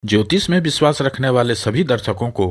ज्योतिष में विश्वास रखने वाले सभी दर्शकों को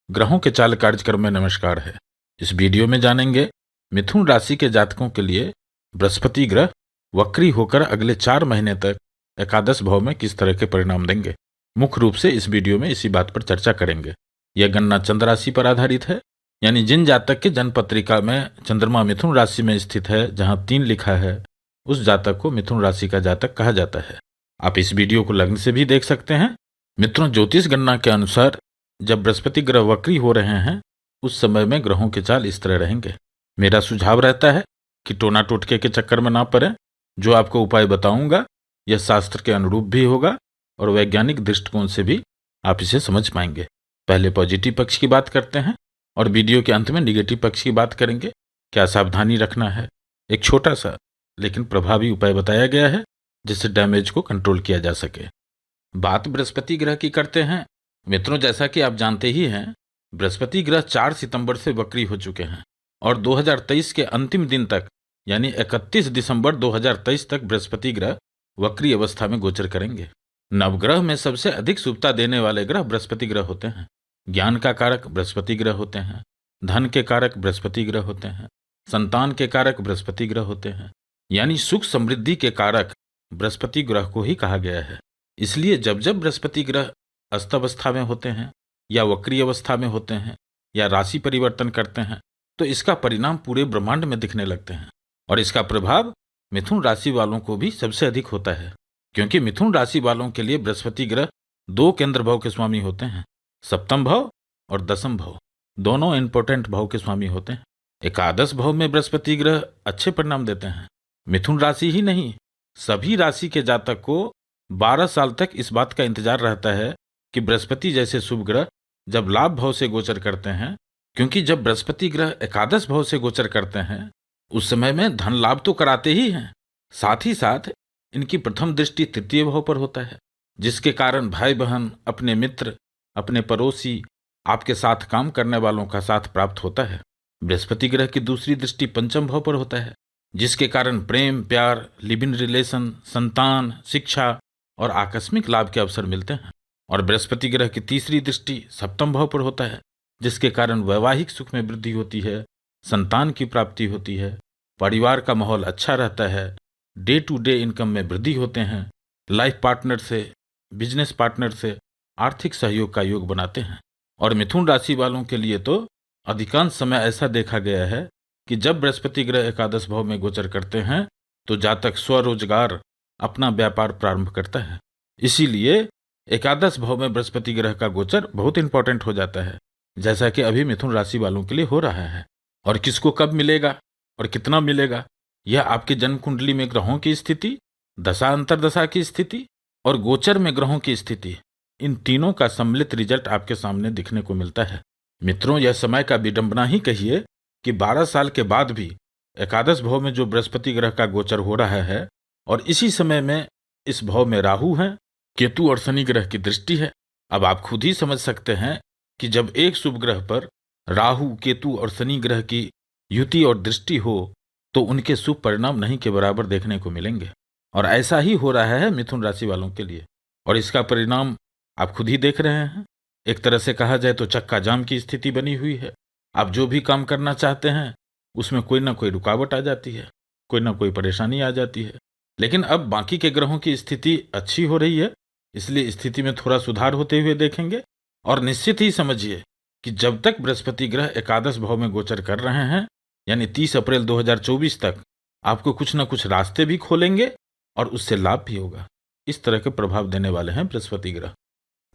ग्रहों के चाल कार्यक्रम में नमस्कार है। इस वीडियो में जानेंगे मिथुन राशि के जातकों के लिए बृहस्पति ग्रह वक्री होकर अगले 4 महीने तक एकादश भाव में किस तरह के परिणाम देंगे। मुख्य रूप से इस वीडियो में इसी बात पर चर्चा करेंगे। यह गणना चंद्र राशि पर आधारित है, यानी जिन जातक के जन्म पत्रिका में चंद्रमा मिथुन राशि में स्थित है, जहां 3 लिखा है, उस जातक को मिथुन राशि का जातक कहा जाता है। आप इस वीडियो को लग्न से भी देख सकते हैं। मित्रों, ज्योतिष गणना के अनुसार जब बृहस्पति ग्रह वक्री हो रहे हैं, उस समय में ग्रहों के चाल इस तरह रहेंगे। मेरा सुझाव रहता है कि टोना टोटके के चक्कर में ना पड़े। जो आपको उपाय बताऊंगा यह शास्त्र के अनुरूप भी होगा और वैज्ञानिक दृष्टिकोण से भी आप इसे समझ पाएंगे। पहले पॉजिटिव पक्ष की बात करते हैं और वीडियो के अंत में निगेटिव पक्ष की बात करेंगे। क्या सावधानी रखना है, एक छोटा सा लेकिन प्रभावी उपाय बताया गया है जिससे डैमेज को कंट्रोल किया जा सके। बात बृहस्पति ग्रह की करते हैं। मित्रों, जैसा कि आप जानते ही हैं, बृहस्पति ग्रह 4 सितंबर से वक्री हो चुके हैं और 2023 के अंतिम दिन तक यानी 31 दिसंबर 2023 तक बृहस्पति ग्रह वक्री अवस्था में गोचर करेंगे। नवग्रह में सबसे अधिक शुभता देने वाले ग्रह बृहस्पति ग्रह होते हैं। ज्ञान का कारक बृहस्पति ग्रह होते हैं, धन के कारक बृहस्पति ग्रह होते हैं, संतान के कारक बृहस्पति ग्रह होते हैं, यानी सुख समृद्धि के कारक बृहस्पति ग्रह को ही कहा गया है। इसलिए जब जब बृहस्पति ग्रह अस्तवस्था में होते हैं या वक्री अवस्था में होते हैं या राशि परिवर्तन करते हैं, तो इसका परिणाम पूरे ब्रह्मांड में दिखने लगते हैं। और इसका प्रभाव मिथुन राशि वालों को भी सबसे अधिक होता है, क्योंकि मिथुन राशि वालों के लिए बृहस्पति ग्रह 2 केंद्र भाव के स्वामी होते हैं। सप्तम भाव और दसम भाव दोनों इंपॉर्टेंट भाव के स्वामी होते हैं। एकादश भाव में बृहस्पति ग्रह अच्छे परिणाम देते हैं। मिथुन राशि ही नहीं, सभी राशि के जातक को 12 साल तक इस बात का इंतजार रहता है कि बृहस्पति जैसे शुभ ग्रह जब लाभ भाव से गोचर करते हैं, क्योंकि जब बृहस्पति ग्रह एकादश भाव से गोचर करते हैं उस समय में धन लाभ तो कराते ही हैं, साथ ही साथ इनकी प्रथम दृष्टि तृतीय भाव पर होता है, जिसके कारण भाई बहन, अपने मित्र, अपने पड़ोसी, आपके साथ काम करने वालों का साथ प्राप्त होता है। बृहस्पति ग्रह की दूसरी दृष्टि पंचम भाव पर होता है, जिसके कारण प्रेम, प्यार, लिव इन रिलेशन, संतान, शिक्षा और आकस्मिक लाभ के अवसर मिलते हैं। और बृहस्पति ग्रह की तीसरी दृष्टि सप्तम भाव पर होता है, जिसके कारण वैवाहिक सुख में वृद्धि होती है, संतान की प्राप्ति होती है, परिवार का माहौल अच्छा रहता है, डे टू डे इनकम में वृद्धि होते हैं, लाइफ पार्टनर से, बिजनेस पार्टनर से आर्थिक सहयोग का योग बनाते हैं। और मिथुन राशि वालों के लिए तो अधिकांश समय ऐसा देखा गया है कि जब बृहस्पति ग्रह एकादश भाव में गोचर करते हैं तो जातक स्वरोजगार, अपना व्यापार प्रारंभ करता है। इसीलिए एकादश भाव में बृहस्पति ग्रह का गोचर बहुत इंपॉर्टेंट हो जाता है, जैसा कि अभी मिथुन राशि वालों के लिए हो रहा है। और किसको कब मिलेगा और कितना मिलेगा, यह आपकी जन्म कुंडली में ग्रहों की स्थिति, दशा अंतरदशा की स्थिति और गोचर में ग्रहों की स्थिति, इन तीनों का सम्मिलित रिजल्ट आपके सामने दिखने को मिलता है। मित्रों, यह समय का विडंबना ही कहिए कि 12 साल के बाद भी एकादश भाव में जो बृहस्पति ग्रह का गोचर हो रहा है और इसी समय में इस भाव में राहु हैं, केतु और शनि ग्रह की दृष्टि है। अब आप खुद ही समझ सकते हैं कि जब एक शुभ ग्रह पर राहु, केतु और शनि ग्रह की युति और दृष्टि हो तो उनके शुभ परिणाम नहीं के बराबर देखने को मिलेंगे। और ऐसा ही हो रहा है मिथुन राशि वालों के लिए, और इसका परिणाम आप खुद ही देख रहे हैं। एक तरह से कहा जाए तो चक्का जाम की स्थिति बनी हुई है। आप जो भी काम करना चाहते हैं उसमें कोई ना कोई रुकावट आ जाती है, कोई ना कोई परेशानी आ जाती है। लेकिन अब बाकी के ग्रहों की स्थिति अच्छी हो रही है, इसलिए स्थिति में थोड़ा सुधार होते हुए देखेंगे। और निश्चित ही समझिए कि जब तक बृहस्पति ग्रह एकादश भाव में गोचर कर रहे हैं, यानी 30 अप्रैल 2024 तक, आपको कुछ न कुछ रास्ते भी खोलेंगे और उससे लाभ भी होगा। इस तरह के प्रभाव देने वाले हैं बृहस्पति ग्रह।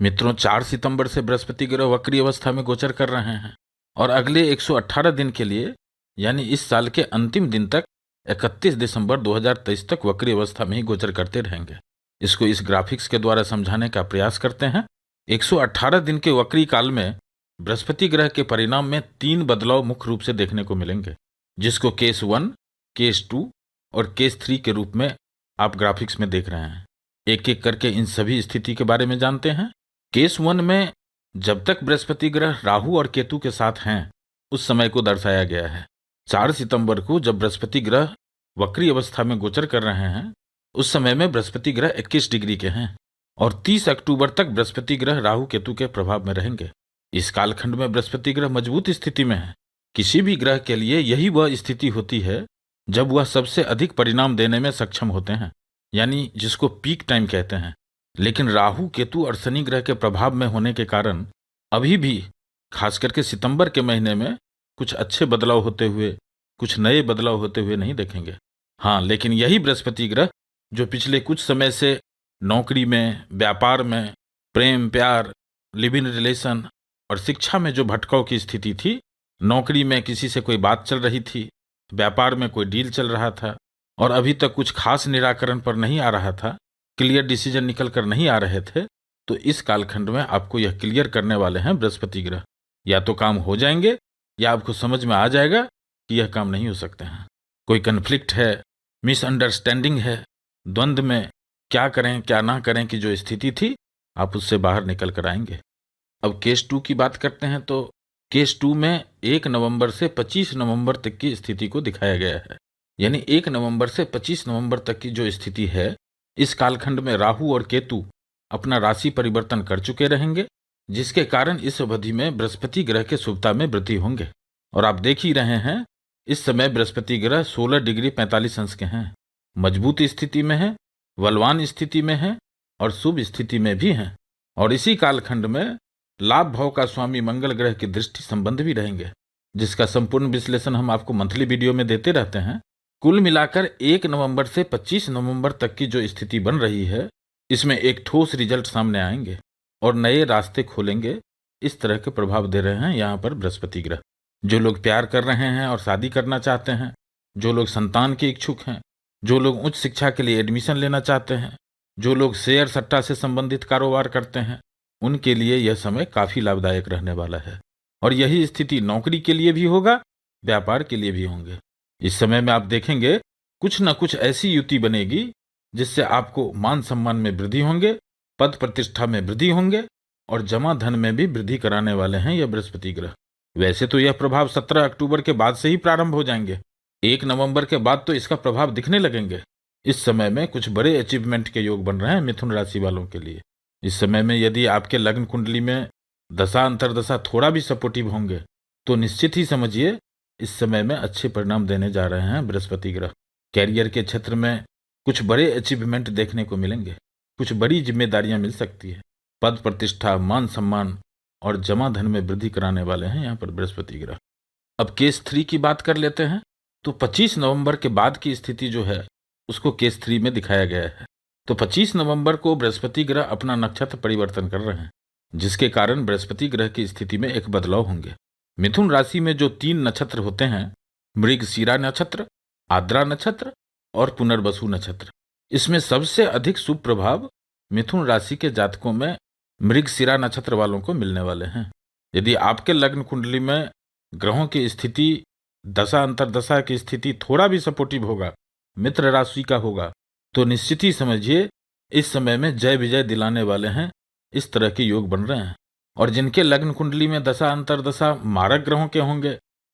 मित्रों, 4 सितंबर से बृहस्पति ग्रह वक्री अवस्था में गोचर कर रहे हैं और अगले 118 दिन के लिए, यानी इस साल के अंतिम दिन तक 31 दिसंबर 2023 तक वक्री अवस्था में ही गोचर करते रहेंगे। इसको इस ग्राफिक्स के द्वारा समझाने का प्रयास करते हैं। 118 दिन के वक्री काल में बृहस्पति ग्रह के परिणाम में 3 बदलाव मुख्य रूप से देखने को मिलेंगे, जिसको केस 1, केस 2 और केस 3 के रूप में आप ग्राफिक्स में देख रहे हैं। एक एक करके इन सभी स्थिति के बारे में जानते हैं। केस 1 में जब तक बृहस्पति ग्रह राहु और केतु के साथ हैं उस समय को दर्शाया गया है। 4 सितंबर को जब बृहस्पति ग्रह वक्री अवस्था में गोचर कर रहे हैं उस समय में बृहस्पति ग्रह 21 डिग्री के हैं। और 30 अक्टूबर तक बृहस्पति ग्रह राहु केतु के प्रभाव में रहेंगे। इस कालखंड में बृहस्पति ग्रह मजबूत स्थिति में है। किसी भी ग्रह के लिए यही वह स्थिति होती है जब वह सबसे अधिक परिणाम देने में सक्षम होते हैं, यानी जिसको पीक टाइम कहते हैं। लेकिन राहु केतु और शनि ग्रह के प्रभाव में होने के कारण अभी भी खास करके सितंबर के महीने में कुछ अच्छे बदलाव होते हुए, कुछ नए बदलाव होते हुए नहीं देखेंगे। हाँ, लेकिन यही बृहस्पति ग्रह जो पिछले कुछ समय से नौकरी में, व्यापार में, प्रेम प्यार, लिव इन रिलेशन और शिक्षा में जो भटकाव की स्थिति थी, नौकरी में किसी से कोई बात चल रही थी, व्यापार में कोई डील चल रहा था और अभी तक कुछ खास निराकरण पर नहीं आ रहा था, क्लियर डिसीजन निकल कर नहीं आ रहे थे, तो इस कालखंड में आपको यह क्लियर करने वाले हैं बृहस्पति ग्रह। या तो काम हो जाएंगे या आपको समझ में आ जाएगा कि यह काम नहीं हो सकते हैं। कोई कन्फ्लिक्ट है, मिसअंडरस्टैंडिंग है, द्वंद्व में क्या करें क्या ना करें की जो स्थिति थी, आप उससे बाहर निकल कर आएंगे। अब केस 2 की बात करते हैं तो केस 2 में 1 नवंबर से 25 नवंबर तक की स्थिति को दिखाया गया है। यानी 1 नवंबर से 25 नवंबर तक की जो स्थिति है, इस कालखंड में राहु और केतु अपना राशि परिवर्तन कर चुके रहेंगे, जिसके कारण इस अवधि में बृहस्पति ग्रह के शुभता में वृद्धि होंगे। और आप देख ही रहे हैं इस समय बृहस्पति ग्रह 16 डिग्री 45 अंश के हैं, मजबूत स्थिति में है, बलवान स्थिति में है और शुभ स्थिति में भी हैं। और इसी कालखंड में लाभ भाव का स्वामी मंगल ग्रह की दृष्टि संबंध भी रहेंगे, जिसका संपूर्ण विश्लेषण हम आपको मंथली वीडियो में देते रहते हैं। कुल मिलाकर 1 नवंबर से 25 नवंबर तक की जो स्थिति बन रही है, इसमें एक ठोस रिजल्ट सामने आएंगे और नए रास्ते खोलेंगे। इस तरह के प्रभाव दे रहे हैं यहाँ पर बृहस्पति ग्रह। जो लोग प्यार कर रहे हैं और शादी करना चाहते हैं, जो लोग संतान के इच्छुक हैं, जो लोग उच्च शिक्षा के लिए एडमिशन लेना चाहते हैं, जो लोग शेयर सट्टा से संबंधित कारोबार करते हैं, उनके लिए यह समय काफी लाभदायक रहने वाला है। और यही स्थिति नौकरी के लिए भी होगा, व्यापार के लिए भी होंगे। इस समय में आप देखेंगे कुछ न कुछ ऐसी युति बनेगी जिससे आपको मान सम्मान में वृद्धि होंगे, पद प्रतिष्ठा में वृद्धि होंगे और जमा धन में भी वृद्धि कराने वाले हैं यह बृहस्पति ग्रह। वैसे तो यह प्रभाव 17 अक्टूबर के बाद से ही प्रारंभ हो जाएंगे। 1 नवंबर के बाद तो इसका प्रभाव दिखने लगेंगे। इस समय में कुछ बड़े अचीवमेंट के योग बन रहे हैं मिथुन राशि वालों के लिए। इस समय में यदि आपके लग्न कुंडली में दशा अंतरदशा थोड़ा भी सपोर्टिव होंगे तो निश्चित ही समझिए इस समय में अच्छे परिणाम देने जा रहे हैं बृहस्पति ग्रह। कैरियर के क्षेत्र में कुछ बड़े अचीवमेंट देखने को मिलेंगे, कुछ बड़ी जिम्मेदारियां मिल सकती है, पद प्रतिष्ठा, मान सम्मान और जमा धन में वृद्धि कराने वाले हैं यहाँ पर बृहस्पति ग्रह। अब केस 3 की बात कर लेते हैं तो 25 नवंबर के बाद की स्थिति जो है उसको केस 3 में दिखाया गया है। तो 25 नवंबर को बृहस्पति ग्रह अपना नक्षत्र परिवर्तन कर रहे हैं, जिसके कारण बृहस्पति ग्रह की स्थिति में एक बदलाव होंगे। मिथुन राशि में जो 3 नक्षत्र होते हैं, मृगशिरा नक्षत्र, आद्रा नक्षत्र और पुनर्वसु नक्षत्र, इसमें सबसे अधिक शुभ प्रभाव मिथुन राशि के जातकों में मृगशिरा नक्षत्र वालों को मिलने वाले हैं। यदि आपके लग्न कुंडली में ग्रहों की स्थिति, दशा अंतरदशा की स्थिति थोड़ा भी सपोर्टिव होगा, मित्र राशि का होगा, तो निश्चित ही समझिए इस समय में जय विजय दिलाने वाले हैं। इस तरह के योग बन रहे हैं। और जिनके लग्न कुंडली में दशा अंतरदशा मारक ग्रहों के होंगे,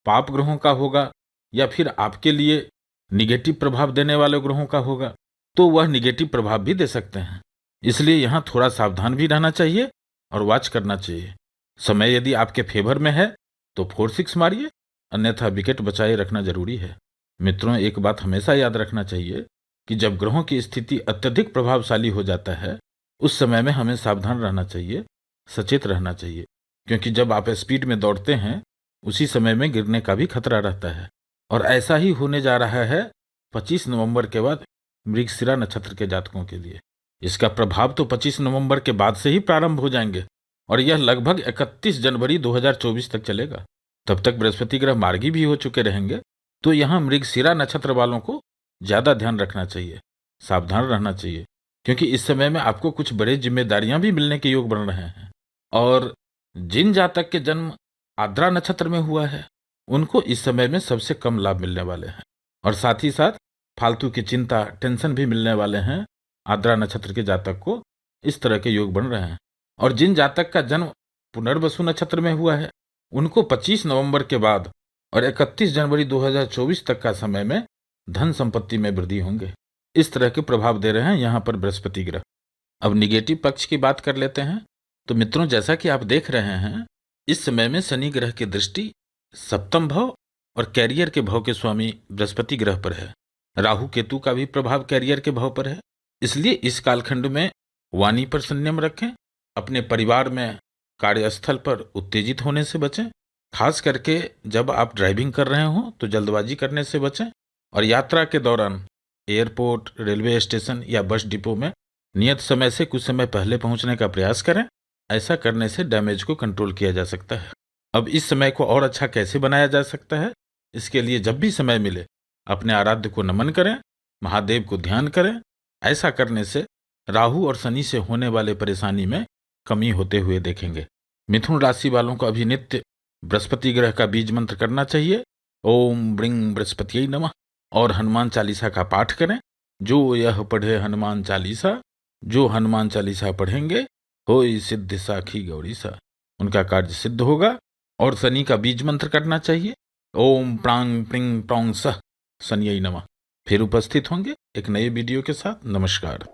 पाप ग्रहों का होगा या फिर आपके लिए निगेटिव प्रभाव देने वाले ग्रहों का होगा, तो वह निगेटिव प्रभाव भी दे सकते हैं। इसलिए यहाँ थोड़ा सावधान भी रहना चाहिए और वॉच करना चाहिए। समय यदि आपके फेवर में है तो 4-6 मारिए, अन्यथा विकेट बचाए रखना जरूरी है। मित्रों, एक बात हमेशा याद रखना चाहिए कि जब ग्रहों की स्थिति अत्यधिक प्रभावशाली हो जाता है, उस समय में हमें सावधान रहना चाहिए, सचेत रहना चाहिए, क्योंकि जब आप स्पीड में दौड़ते हैं उसी समय में गिरने का भी खतरा रहता है। और ऐसा ही होने जा रहा है 25 नवंबर के बाद मृगशिरा नक्षत्र के जातकों के लिए। इसका प्रभाव तो 25 नवंबर के बाद से ही प्रारंभ हो जाएंगे और यह लगभग 31 जनवरी 2024 तक चलेगा। तब तक बृहस्पति ग्रह मार्गी भी हो चुके रहेंगे। तो यहाँ मृगशिरा नक्षत्र वालों को ज्यादा ध्यान रखना चाहिए, सावधान रहना चाहिए, क्योंकि इस समय में आपको कुछ बड़े जिम्मेदारियां भी मिलने के योग बन रहे हैं। और जिन जातक के जन्म आद्रा नक्षत्र में हुआ है उनको इस समय में सबसे कम लाभ मिलने वाले हैं और साथ ही साथ फालतू की चिंता, टेंशन भी मिलने वाले हैं आद्रा नक्षत्र के जातक को। इस तरह के योग बन रहे हैं। और जिन जातक का जन्म पुनर्वसु नक्षत्र में हुआ है उनको 25 नवंबर के बाद और 31 जनवरी 2024 तक का समय में धन संपत्ति में वृद्धि होंगे। इस तरह के प्रभाव दे रहे हैं यहाँ पर बृहस्पति ग्रह। अब निगेटिव पक्ष की बात कर लेते हैं। तो मित्रों, जैसा कि आप देख रहे हैं, इस समय में शनि ग्रह की दृष्टि सप्तम भाव और कैरियर के भाव के स्वामी बृहस्पति ग्रह पर है। राहु केतु का भी प्रभाव कैरियर के भाव पर है। इसलिए इस कालखंड में वाणी पर संयम रखें, अपने परिवार में कार्यस्थल पर उत्तेजित होने से बचें। खास करके जब आप ड्राइविंग कर रहे हों तो जल्दबाजी करने से बचें, और यात्रा के दौरान एयरपोर्ट, रेलवे स्टेशन या बस डिपो में नियत समय से कुछ समय पहले पहुंचने का प्रयास करें। ऐसा करने से डैमेज को कंट्रोल किया जा सकता है। अब इस समय को और अच्छा कैसे बनाया जा सकता है, इसके लिए जब भी समय मिले अपने आराध्य को नमन करें, महादेव को ध्यान करें। ऐसा करने से राहु और शनि से होने वाले परेशानी में कमी होते हुए देखेंगे। मिथुन राशि वालों को अभी नित्य बृहस्पति ग्रह का बीज मंत्र करना चाहिए। ओम ब्रिंग बृहस्पतियै नमः। और हनुमान चालीसा का पाठ करें। जो यह पढ़े हनुमान चालीसा, जो हनुमान चालीसा पढ़ेंगे होई सिद्धि साखी गौरी सा, उनका कार्य सिद्ध होगा। और शनि का बीज मंत्र करना चाहिए। ओम प्रांग प्रिंग प्रौंग सह शनियै नमः। फिर उपस्थित होंगे एक नए वीडियो के साथ। नमस्कार।